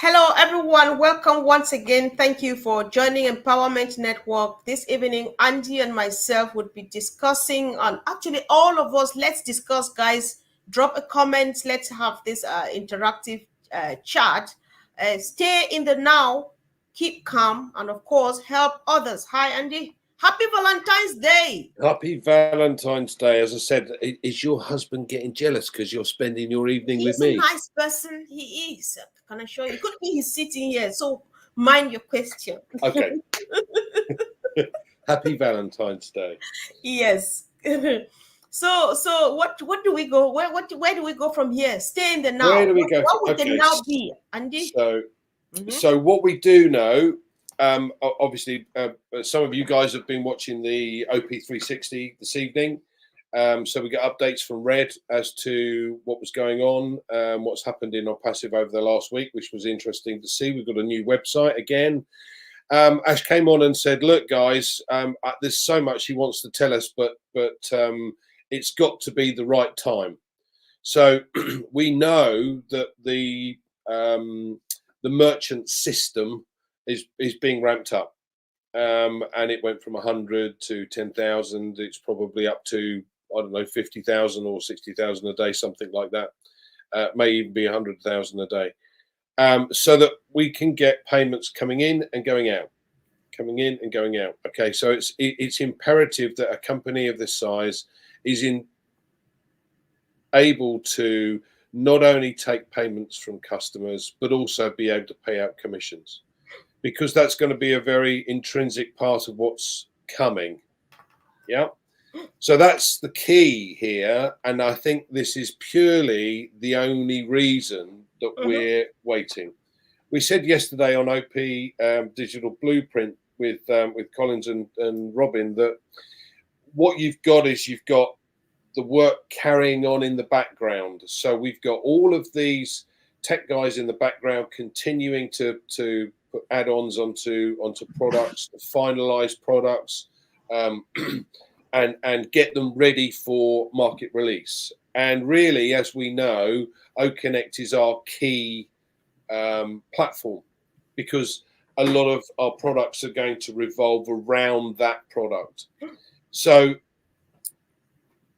Hello, everyone. Welcome once again. Thank you for joining Empowerment Network. This evening, Andy and myself would be discussing on actually all of us. Let's discuss, guys. Drop a comment. Let's have this interactive chat. Stay in the now, keep calm, and of course, help others. Hi, Andy. Happy Valentine's Day. Happy Valentine's Day. As I said, is your husband getting jealous because you're spending your evening with me? He's a nice person. He is. Can I show you? It could be he's sitting here. So mind your question. Okay. Happy Valentine's Day. Yes. So what do we go? Where do we go from here? Stay in the now. Where do we go? What would the now be, Andy? So what we do know, obviously, some of you guys have been watching the OP360 this evening. So we get updates from Red as to what was going on, what's happened in OnPassive over the last week, which was interesting to see. We've got a new website again. Ash came on and said, "Look, guys, there's so much he wants to tell us, but it's got to be the right time." So we know that the merchant system is being ramped up, and it went from 100 to 10,000. It's probably up to, I don't know, 50,000 or 60,000 a day, something like that. May even be 100,000 a day. So that we can get payments coming in and going out, coming in and going out. Okay, so it's imperative that a company of this size is able to not only take payments from customers, but also be able to pay out commissions, because that's going to be a very intrinsic part of what's coming. Yeah. So that's the key here. And I think this is purely the only reason that we're waiting. We said yesterday on OP Digital Blueprint with Collins and Robin that what you've got is you've got the work carrying on in the background. So we've got all of these tech guys in the background continuing to put add-ons onto products, finalize products, and get them ready for market release. And really, as we know, OConnect is our key platform, because a lot of our products are going to revolve around that product. So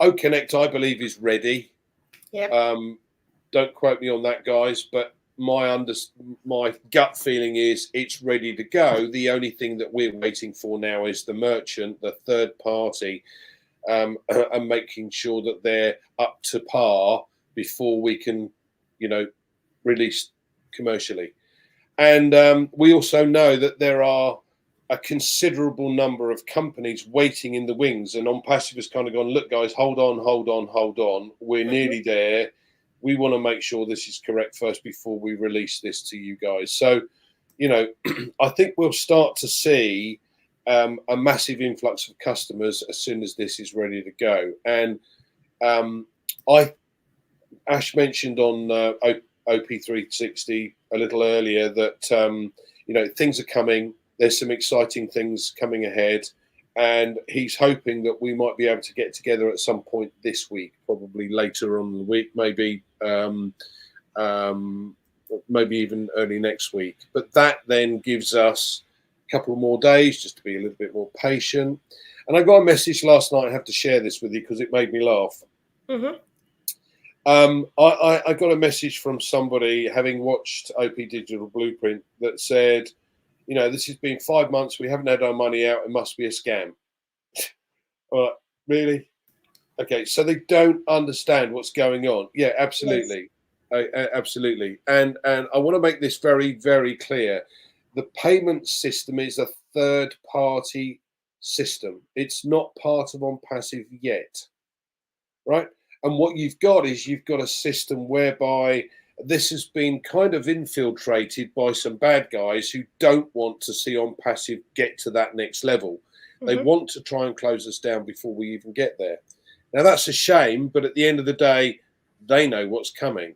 OConnect, I believe, is ready. Yep. Don't quote me on that, guys, but my gut feeling is it's ready to go. The only thing that we're waiting for now is the merchant, the third party, and making sure that they're up to par before we can, release commercially. And we also know that there are a considerable number of companies waiting in the wings, and OnPassive has kind of gone, "Look, guys, hold on. We're nearly there. We want to make sure this is correct first before we release this to you guys." So, I think we'll start to see a massive influx of customers as soon as this is ready to go. And Ash mentioned on OP360 a little earlier that things are coming. There's some exciting things coming ahead, and he's hoping that we might be able to get together at some point this week, probably later on in the week, maybe even early next week. But that then gives us a couple more days just to be a little bit more patient. And I got a message last night. I have to share this with you because it made me laugh. I got a message from somebody having watched OP Digital Blueprint that said, "This has been 5 months. We haven't had our money out. It must be a scam." Really? Okay, so they don't understand what's going on. Yeah, absolutely. Yes. Absolutely. And I want to make this very, very clear. The payment system is a third-party system. It's not part of OnPassive yet, right? And what you've got is you've got a system whereby this has been kind of infiltrated by some bad guys who don't want to see OnPassive get to that next level. They want to try and close us down before we even get there. Now, that's a shame, but at the end of the day, they know what's coming.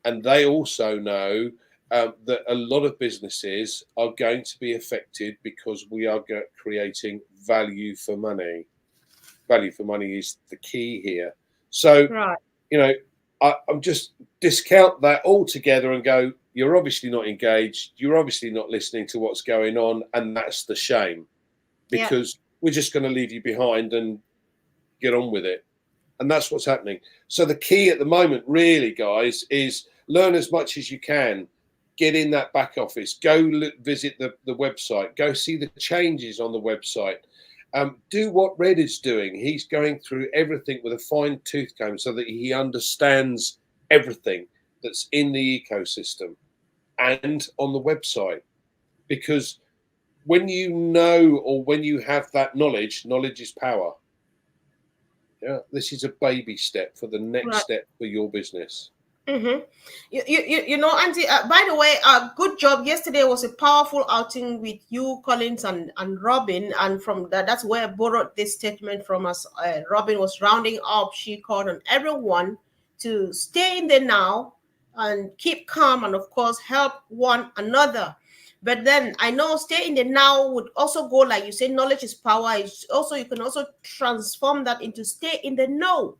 And they also know that a lot of businesses are going to be affected because we are creating value for money. Value for money is the key here. So, I'm just discount that altogether and go, You're obviously not engaged. You're obviously not listening to what's going on. And that's the shame, Yeah. because we're just going to leave you behind and get on with it. And that's what's happening. So the key at the moment, really, guys, is learn as much as you can. Get in that back office. Go visit the website. Go see the changes on the website. Do what Red is doing. He's going through everything with a fine tooth comb so that he understands everything that's in the ecosystem and on the website. Because when you know, or when you have that knowledge, knowledge is power. Yeah, this is a baby step for the next Right. step for your business. Mm-hmm. You know, Auntie, by the way, good job. Yesterday was a powerful outing with you, Collins, and Robin. And from that, that's where I borrowed this statement from us. Robin was rounding up. She called on everyone to stay in the now and keep calm and, of course, help one another. But then I know stay in the now would also go, like you say, knowledge is power. It's also, you can also transform that into stay in the know.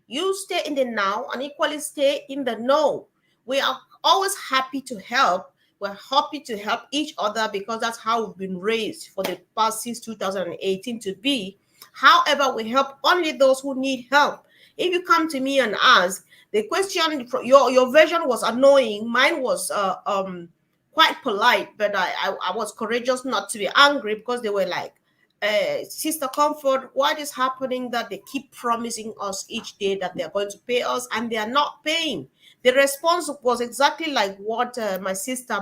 You stay in the now and equally stay in the know. We are always happy to help. We're happy to help each other because that's how we've been raised for the past since 2018 to be. However, we help only those who need help. If you come to me and ask, the question, your version was annoying. Mine was quite polite, but I was courageous not to be angry because they were like, Sister Comfort, what is happening that they keep promising us each day that they're going to pay us and they are not paying? The response was exactly like what my sister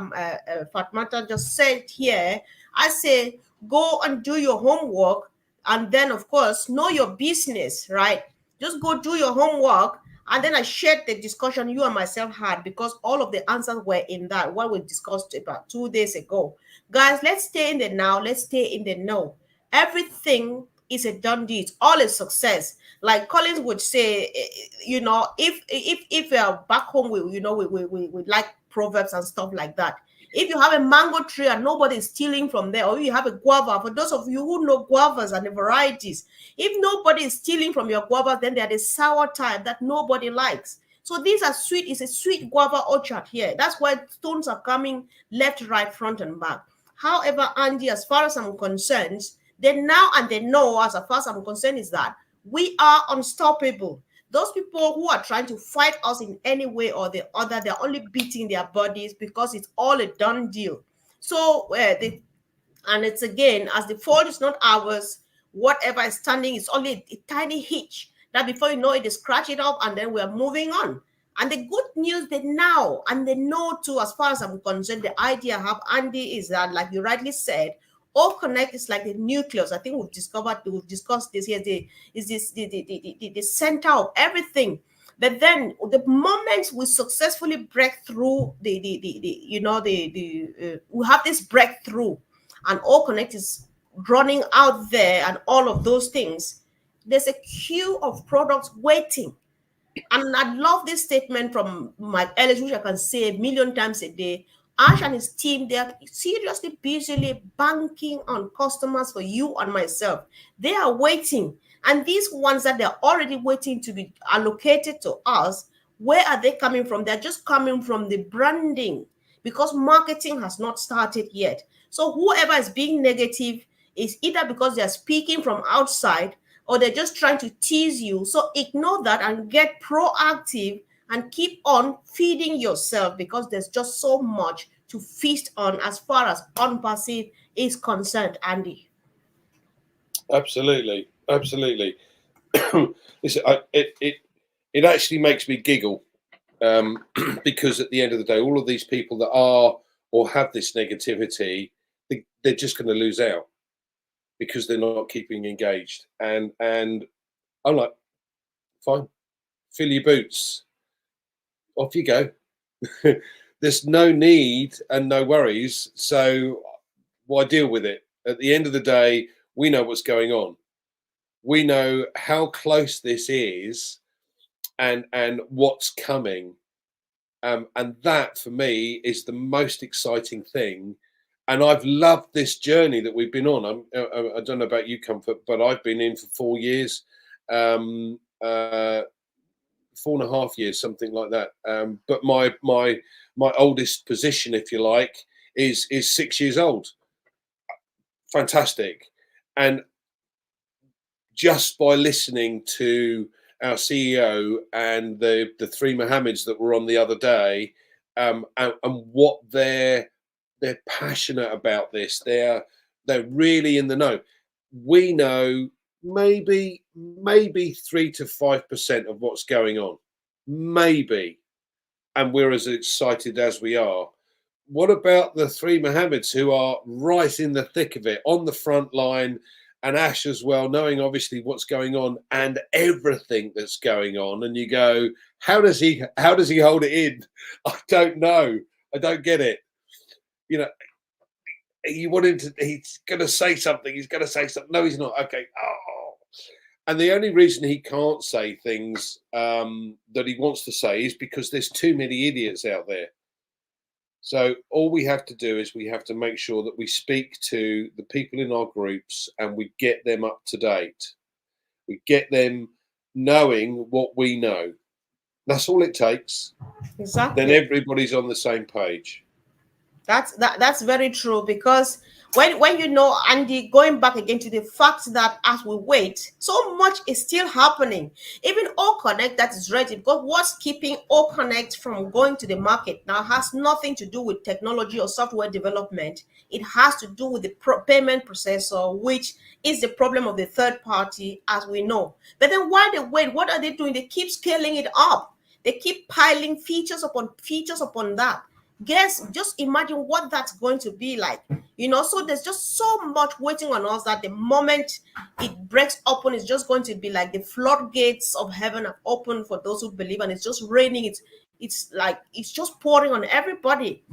Fatmata just said here. I say, go and do your homework, and then, of course, know your business, right? Just go do your homework. And then I shared the discussion you and myself had because all of the answers were in that, what we discussed about 2 days ago. Guys, let's stay in the now, let's stay in the know. Everything is a done deal. It's all a success. Like Collins would say, you know, if we're back home, we like proverbs and stuff like that. If you have a mango tree and nobody is stealing from there, or you have a guava, for those of you who know guavas and the varieties, if nobody is stealing from your guava, then they're the sour type that nobody likes. So these are sweet. It's a sweet guava orchard here. That's why stones are coming left, right, front, and back. However, Andy, as far as I'm concerned, the now and the no, as far as I'm concerned, is that we are unstoppable. Those people who are trying to fight us in any way or the other, they're only beating their bodies because it's all a done deal. So, and it's again, as the fault is not ours, whatever is standing is only a tiny hitch that before you know it, they scratch it up and then we're moving on. And the good news, the now and the no too, as far as I'm concerned, the idea I have, Andy, is that, like you rightly said, OConnect is like the nucleus. I think we've discussed this here. The center of everything. But then the moment we successfully break through we have this breakthrough, and OConnect is running out there and all of those things, there's a queue of products waiting. And I love this statement from Mike Ellis, which I can say a million times a day. Ash and his team, they are seriously, busily banking on customers for you and myself. They are waiting. And these ones that they're already waiting to be allocated to us, where are they coming from? They're just coming from the branding because marketing has not started yet. So whoever is being negative is either because they're speaking from outside or they're just trying to tease you. So ignore that and get proactive and keep on feeding yourself because there's just so much to feast on as far as OnPassive is concerned, Andy. Absolutely, absolutely. Listen, it actually makes me giggle, because at the end of the day, all of these people that are or have this negativity, they're just going to lose out because they're not keeping engaged. And I'm like, fine, fill your boots, off you go. There's no need and no worries, so why deal with it? At the end of the day, we know what's going on. We know how close this is and what's coming. And that for me is the most exciting thing. And I've loved this journey that we've been on. I don't know about you, Comfort, but I've been in for 4 years. 4.5 years, something like that. But my oldest position, if you like, is 6 years old. Fantastic. And just by listening to our CEO and the three Mohammeds that were on the other day, and what they're passionate about this, they're really in the know. We know maybe 3 to 5% of what's going on, maybe, and we're as excited as we are. What about the three Mohammeds who are right in the thick of it, on the front line, and Ash as well, knowing obviously what's going on and everything that's going on? And you go, how does he hold it in? I don't know. I don't get it. You know, you want him to, he's going to say something. He's going to say something. No, he's not. Okay. Oh. And the only reason he can't say things that he wants to say is because there's too many idiots out there. So all we have to do is we have to make sure that we speak to the people in our groups and we get them up to date. We get them knowing what we know. That's all it takes. Exactly. Then everybody's on the same page. That's very true, because when you know, Andy, going back again to the fact that as we wait, so much is still happening. Even OConnect that is ready, because what's keeping OConnect from going to the market now has nothing to do with technology or software development. It has to do with the payment processor, which is the problem of the third party, as we know. But then while they wait, what are they doing? They keep scaling it up. They keep piling features upon that. Guess, just imagine what that's going to be like, so there's just so much waiting on us that the moment it breaks open, it's just going to be like the floodgates of heaven are open for those who believe, and it's just raining. It's like it's just pouring on everybody,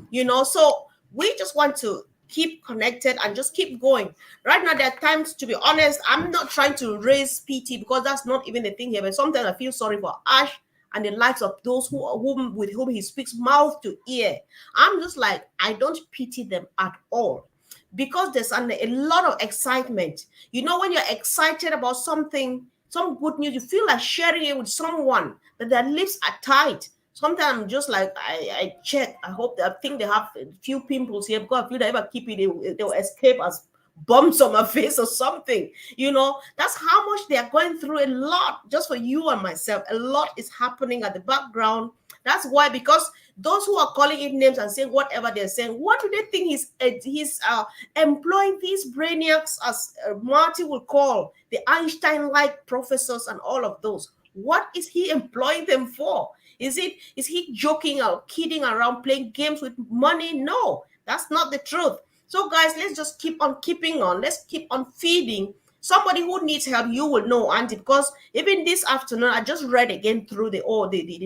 so we just want to keep connected and just keep going. Right now, there are times, to be honest, I'm not trying to raise PT, because that's not even the thing here, but sometimes I feel sorry for Ash and the likes of those with whom he speaks mouth to ear. I'm just like, I don't pity them at all, because there's a lot of excitement. When you're excited about something, some good news, you feel like sharing it with someone, but their lips are tight. Sometimes I'm just like, I check. I think they have a few pimples here, because if they ever keep it, they'll escape as bumps on my face or something. That's how much they are going through. A lot, just for you and myself, a lot is happening at the background. That's why, because those who are calling it names and saying whatever they're saying, what do they think he's employing these brainiacs, as Marty will call the Einstein-like professors and all of those? What is he employing them for? Is he joking or kidding around, playing games with money? No, that's not the truth. So guys, let's just keep on keeping on. Let's keep on feeding. Somebody who needs help, you will know, Andy, because even this afternoon, I just read again through the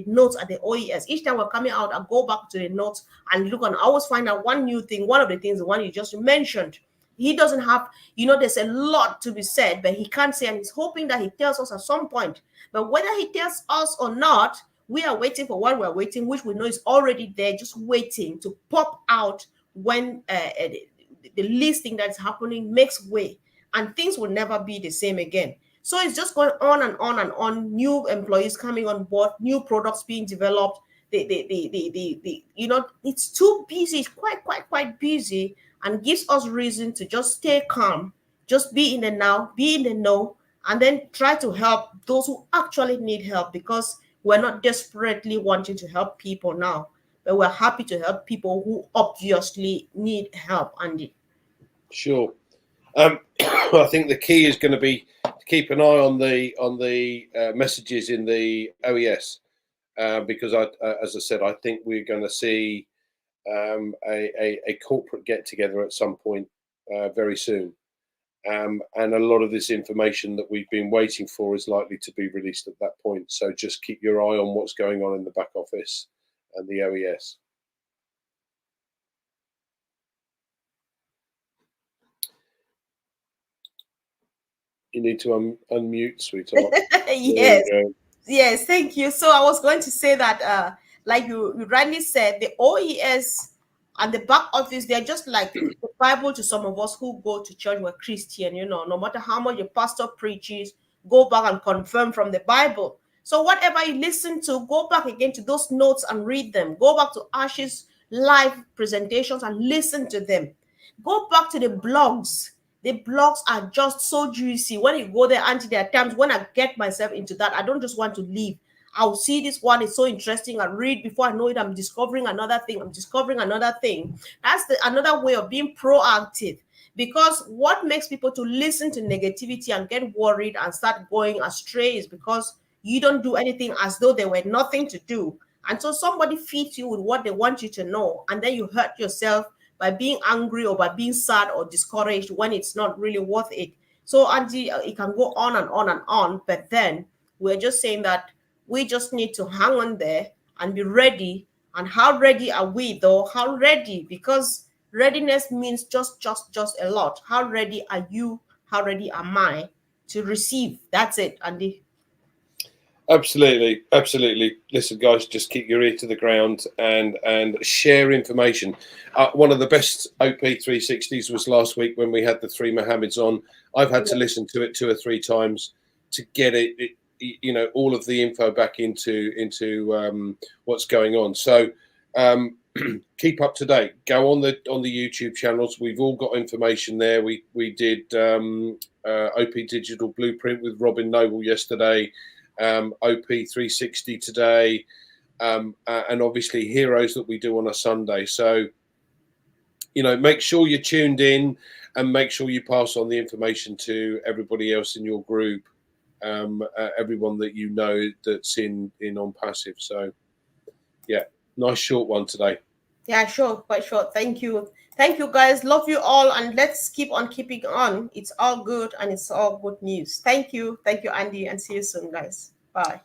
notes at the OES. Each time we're coming out, I go back to the notes and look, and I always find out one new thing. One of the things, the one you just mentioned, he doesn't have, there's a lot to be said, but he can't say, and he's hoping that he tells us at some point. But whether he tells us or not, we are waiting for what we're waiting, which we know is already there, just waiting to pop out when the listing that's happening makes way, and things will never be the same again. So it's just going on and on and on. New employees coming on board, new products being developed. It's too busy. It's quite busy, and gives us reason to just stay calm, just be in the now, be in the know, and then try to help those who actually need help, because we're not desperately wanting to help people now, but we're happy to help people who obviously need help, Andy. Sure. I think the key is going to be to keep an eye on the messages in the OES, because as I said, I think we're going to see a corporate get together at some point very soon, and a lot of this information that we've been waiting for is likely to be released at that point. So just keep your eye on what's going on in the back office and the OES. You need to unmute, sweetheart. Yes, thank you. So I was going to say that, like you rightly said, the OES and the back office, they're just like the Bible to some of us who go to church. We're Christian, no matter how much your pastor preaches, go back and confirm from the Bible. So whatever you listen to, go back again to those notes and read them. Go back to Ash's live presentations and listen to them. Go back to the blogs. The blogs are just so juicy. When you go there, Auntie, there are times when I get myself into that, I don't just want to leave. I'll see this one, it's so interesting. I read, before I know it, I'm discovering another thing. I'm discovering another thing. That's another way of being proactive. Because what makes people to listen to negativity and get worried and start going astray is because you don't do anything as though there were nothing to do. And so somebody feeds you with what they want you to know, and then you hurt yourself by being angry or by being sad or discouraged when it's not really worth it. So, Auntie, it can go on and on and on, but then we're just saying that we just need to hang on there and be ready. And how ready are we, though? How ready? Because readiness means just a lot. How ready are you? How ready am I to receive? That's it, Andy. Absolutely, absolutely. Listen, guys, just keep your ear to the ground and share information. One of the best OP 360s was last week when we had the three Mohammeds on. I've had to listen to it 2 or 3 times to get it you know, all of the info back into what's going on. So keep up to date. Go on the YouTube channels. We've all got information there. We did OP Digital Blueprint with Robin Noble yesterday. OP 360 today, and obviously Heroes that we do on a Sunday. So, you know, make sure you're tuned in and make sure you pass on the information to everybody else in your group, everyone that you know that's in OnPassive. So, yeah, nice short one today. Yeah, sure, quite short. Thank you. Thank you, guys. Love you all, and let's keep on keeping on. It's all good, and it's all good news. Thank you. Thank you, Andy, and see you soon, guys. Bye.